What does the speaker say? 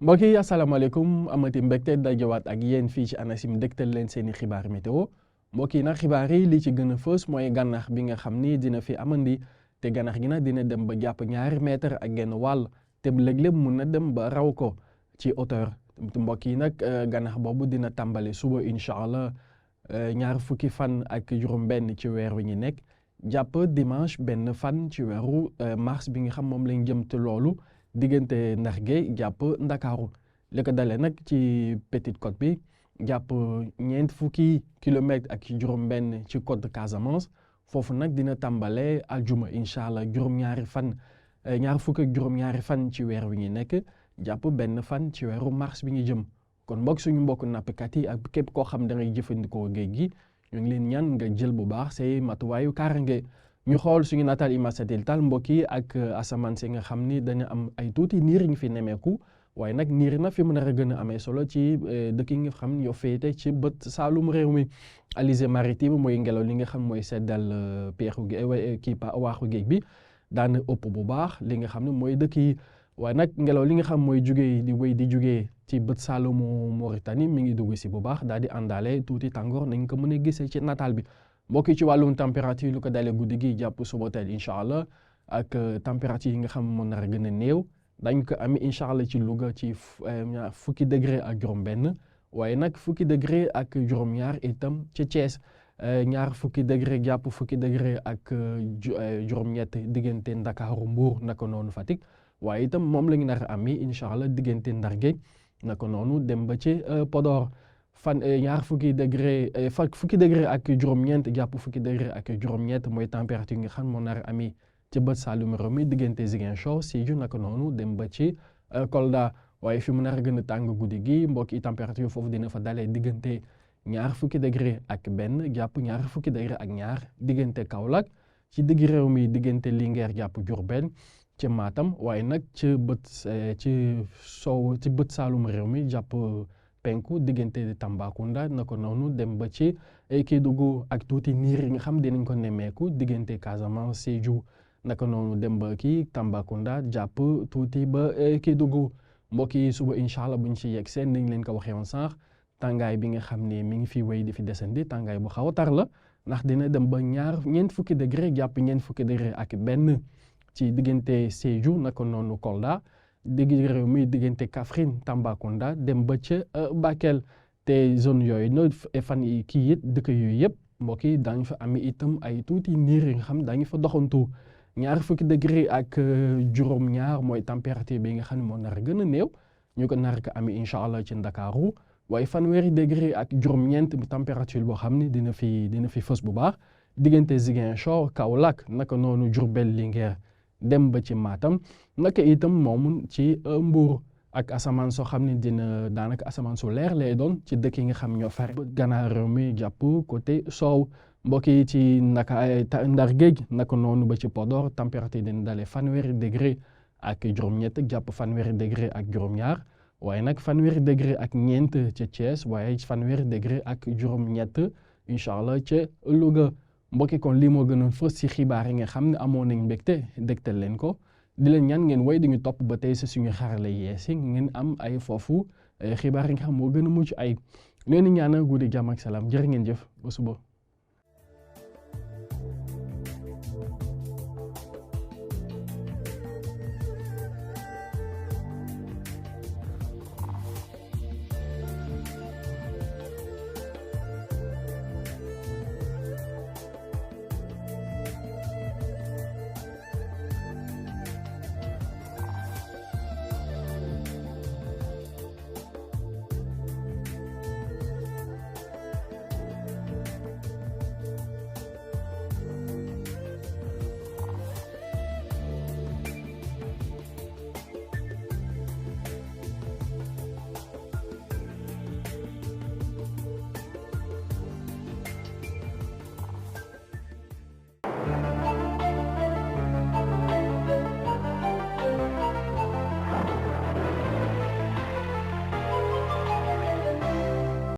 mbokk yi asalaamaaleykum amati mbégte dajawaat ak yéen fii ci ANACIM dégtal leen seeni xibaar météo mbokk yi nag xibaar yi li ci gën a fës mooy gànnax bi nga xam ni dina fi amandi te gànnax gi nag dina dem ba jàpp 2 mètre ak genn wàll te léeg-léeg mun na dem ba raw ko ci hauteur mbokk yi nag gànnax boobu dina tàmbali suba incha allah 20 fan ak juróom-benn ci weer wi ñu nekk jàpp dimanche 1 fan ci weeru mars bi nga xam moom lañ jëm te loolu. diggante Ndar Géej jàpp Ndakaaru li ko dalee nag ci Petite Côte bi jàpp 40 kilomètres ak juróom-benn ci côte de Casamance foofu nag dina tàmbalee aljuma incha allah juróom-ñaari fan 22 fan ci weer wi ñu nekk jàpp 1 fan ci weeru mars bi ñu jëm kon suñu mbokk nappkat yi ak képp koo xam da ngay jëfandikoo géej gi ñu ngi leen ñaan nga jël bu baax say matuwaayu kaarange. ñu xool suñu nataal image satellitale mbokk yi ak asamaan si nga xam ni dañu am ay tuuti niir yi ñu fi nemeeku waaye nag niir na fi mën a gën a amee solo ci dëkk yi nga xam yoo féete ci bët saalum réew mi alizé maritime mooy ngelaw li nga xam mooy seddal peexu géej waaxu géej bi daana ëpp bu baax li nga xam ne mooy dëkk yi waaye nag ngelaw li nga xam mooy jugee di wéy di jugee ci bët saalumu Mauritanie mi ngi dugg si bu baax daal di àndaale tuuti tàngoor nañ ko mën a gisee ci nataal bi. mbokk yi ci wàllum température lu ko dalee guddi gi jàpp suba teel incha allah ak température yi nga xam moo nar a gën a néew dañ ko am incha allah ci Louga ci 10 degré ak juróom-benn waaye nag 10 degré ak juróom-ñaar itam ci Thiès 20 degré jàpp 10 degré ak juróom-ñett diggante Ndakaaru Mbuur naka noonu Fatick waaye itam moom la ñu nar a am incha allah diggante Ndar Géej naka noonu dem ba ci Podor. 20 degré ak juróom-ñeent jàpp 10 degré ak juróom-ñett mooy température nga xam moo nar a amee ci bët saalum réew mi diggante Ziguinchor Sédhiou naka noonu dem ba ci Kolda waaye fi mu nar a gën a tàng guddi gi mbokk yi température foofu dina fa dalee diggante 20 degré ak 1 jàpp 20 degré ak 2 diggante Kaolack ci digg réew mi diggante Linguère jàpp Diourbel ci Matam waaye nag ci bët saalum réew mi jàpp. penku diggante Tambacounda naka noonu dem ba ci Kédougou ak tuuti niir yi nga xam dinañ ko nemmeeku diggante Casamance Sédhiou naka noonu dem ba Tambacounda jàpp tuuti ba Kédougou mbokk yi suba incha allah buñ ci yegg seen nañ leen ko waxee woon sànq tàngaay bi nga xam ne mi ngi fi wéy di fi desandi tàngaay bu xaw a tar la ndax dina dem ba 40 degré jàpp 40 degré ak 1 ci diggante Sédhiou naka noonu Kolda. digg réew mi diggante Kaffrine Tambacounda dem ba ca Bakel te zone yooyu no fan yi kii it dëkk yooyu yëpp mbokk yi daañu fa am itam ay tuuti niir yi nga xam daañu fa doxantu 20 degré ak juróom-ñaar mooy température bi nga xam ne moo nar a gën a néew ñu ko nar a am incha allah ci Ndakaaru waaye 20 degré ak juróom-ñeent température boo xam ne dina fi fës bu baax diggante Ziguinchor Kaolack naka noonu Diourbel Linguère dem ba ci Matam naka itam moom ci Mbuur ak asamaan soo xam ne dina daanaka asamaan su leer lay doon ci dëkk yi nga xam ñoo fare gànnaar réew mi jàpp côté soow mbokk yi ci Ndar Géej naka noonu ba ci Podor température dina dalee 20 degré ak juróom-ñett jàpp 20 degré ak juróom-ñaar waaye nag 20 degré ak ñeent ca Thiès waaye 20 degré ak juróom-ñett incha allah ca Louga. mbokki kon lii moo gënoon fës ci xibaar yi nga xam ne amoon nañ mbégte dégtal leen ko di leen ñaan ngeen woy di ñu topp ba tey si suñu xarala yees yi ngeen am ay foofu xibaar yi nga xam moo gën a mucc ay leen ñaanal guddi jàmm ak salaam jërë ngeen jëf ba suba.